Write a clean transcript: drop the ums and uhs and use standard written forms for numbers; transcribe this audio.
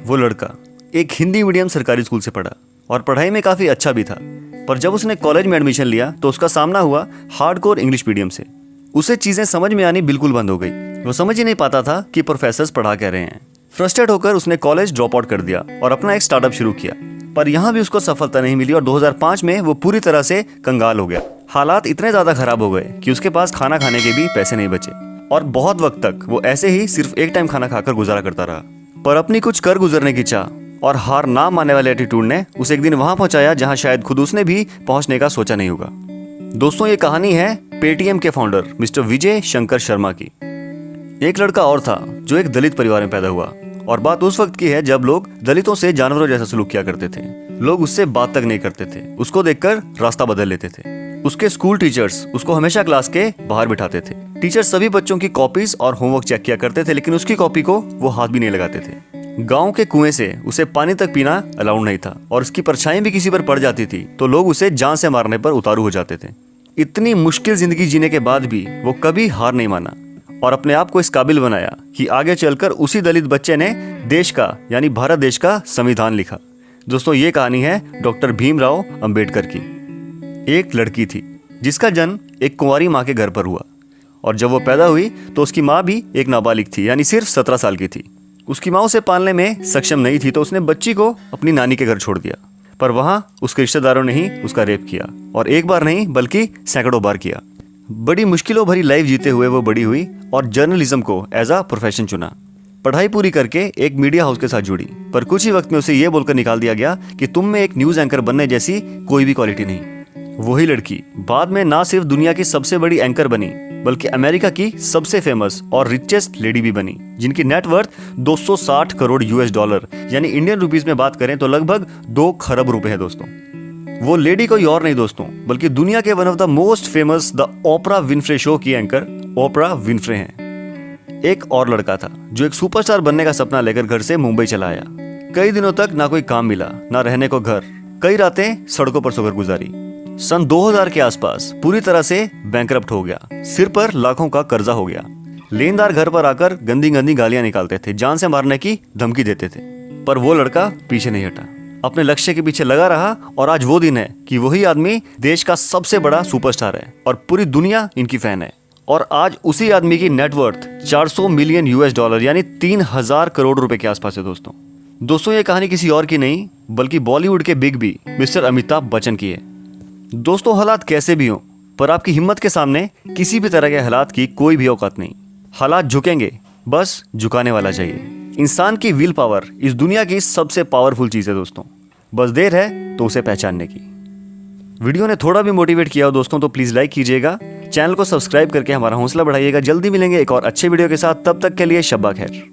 वो लड़का एक हिंदी मीडियम सरकारी स्कूल से पढ़ा और पढ़ाई में काफ़ी अच्छा भी था, पर जब उसने कॉलेज में एडमिशन लिया तो उसका सामना हुआ हार्डकोर इंग्लिश मीडियम से। उसे चीज़ें समझ में आनी बिल्कुल बंद हो गई। वो समझ ही नहीं पाता था कि प्रोफेसर्स पढ़ा कह रहे हैं। फ्रस्ट्रेट होकर उसने कॉलेज ड्रॉप आउट कर दिया और अपना एक स्टार्टअप शुरू किया, पर यहाँ भी उसको सफलता नहीं मिली और 2005 में वो पूरी तरह से कंगाल हो गया। हालात इतने ज़्यादा खराब हो गए कि उसके पास खाना खाने के भी पैसे नहीं बचे और बहुत वक्त तक वो ऐसे ही सिर्फ एक टाइम खाना खाकर गुजारा करता रहा। पर अपनी कुछ कर गुजरने की चाह और हार ना मानने वाले एटीट्यूड ने उसे एक दिन वहां पहुंचाया जहां शायद खुद उसने भी पहुंचने का सोचा नहीं होगा। दोस्तों, ये कहानी है पेटीएम के फाउंडर मिस्टर विजय शंकर शर्मा की। एक लड़का और था जो एक दलित परिवार में पैदा हुआ और बात उस वक्त की है जब लोग दलितों से जानवरों जैसा सलूक किया करते थे। लोग उससे बात तक नहीं करते थे, उसको देखकर रास्ता बदल लेते थे। उसके स्कूल टीचर्स उसको हमेशा क्लास के बाहर बिठाते थे। टीचर सभी बच्चों की कॉपीज और होमवर्क चेक किया करते थे, लेकिन उसकी कॉपी को वो हाथ भी नहीं लगाते थे। गांव के कुएं से उसे पानी तक पीना अलाउड नहीं था और उसकी परछाई भी किसी पर पड़ जाती थी तो लोग उसे जान से मारने पर उतारू हो जाते थे। इतनी मुश्किल जिंदगी जीने के बाद भी वो कभी हार नहीं माना और अपने आप को इस काबिल बनाया कि आगे चलकर उसी दलित बच्चे ने देश का यानी भारत देश का संविधान लिखा। दोस्तों, ये कहानी है डॉक्टर भीमराव अंबेडकर की। एक लड़की थी जिसका जन्म एक कुंवारी माँ के घर पर हुआ और जब वो पैदा हुई तो उसकी माँ भी एक नाबालिग थी, यानी सिर्फ 17 साल की थी। उसकी माँ उसे पालने में सक्षम नहीं थी तो उसने बच्ची को अपनी नानी के घर छोड़ दिया, पर वहाँ उसके रिश्तेदारों ने ही उसका रेप किया और एक बार नहीं बल्कि सैकड़ों बार किया। बड़ी मुश्किलों भरी लाइफ जीते हुए वो बड़ी हुई और जर्नलिज्म को एज अ प्रोफेशन चुना। पढ़ाई पूरी करके एक मीडिया हाउस के साथ जुड़ी, पर कुछ ही वक्त में उसे ये बोलकर निकाल दिया गया कि तुम में एक न्यूज एंकर बनने जैसी कोई भी क्वालिटी नहीं। वही लड़की बाद में ना सिर्फ दुनिया की सबसे बड़ी एंकर बनी बल्कि अमेरिका की सबसे फेमस और रिचेस्ट लेडी भी बनी, जिनकी नेटवर्थ 260 करोड़ यूएस डॉलर यानी इंडियन रुपीस में बात करें तो लगभग 2 खरब रुपए है। दोस्तों, वो लेडी कोई और नहीं दोस्तों बल्कि दुनिया के one of the most famous the Oprah Winfrey show की एंकर ओपरा विनफ्रे हैं। एक और लड़का था जो एक सुपरस्टार बनने का सपना लेकर घर से मुंबई चला आया। कई दिनों तक ना कोई काम मिला, ना रहने को घर, कई रातें सड़कों पर सोकर गुजारी। सन 2000 के आसपास पूरी तरह से बैंकरप्ट हो गया, सिर पर लाखों का कर्जा हो गया। लेनदार घर पर आकर गंदी गंदी गालियां निकालते थे, जान से मारने की धमकी देते थे, पर वो लड़का पीछे नहीं हटा, अपने लक्ष्य के पीछे लगा रहा और आज वो दिन है कि वही आदमी देश का सबसे बड़ा सुपरस्टार है और पूरी दुनिया इनकी फैन है। और आज उसी आदमी की नेटवर्थ 400 मिलियन यूएस डॉलर यानी 3000 करोड़ रुपए के आसपास है। दोस्तों, ये कहानी किसी और की नहीं बल्कि बॉलीवुड के big B mister Amitabh Bachchan की है। दोस्तों, हालात कैसे भी हों पर आपकी हिम्मत के सामने किसी भी तरह के हालात की कोई भी औकात नहीं। हालात झुकेंगे, बस झुकाने वाला चाहिए। इंसान की विल पावर इस दुनिया की सबसे पावरफुल चीज़ है दोस्तों, बस देर है तो उसे पहचानने की। वीडियो ने थोड़ा भी मोटिवेट किया हो दोस्तों तो प्लीज़ लाइक कीजिएगा, चैनल को सब्सक्राइब करके हमारा हौसला बढ़ाइएगा। जल्दी मिलेंगे एक और अच्छे वीडियो के साथ, तब तक के लिए शब्बा खैर।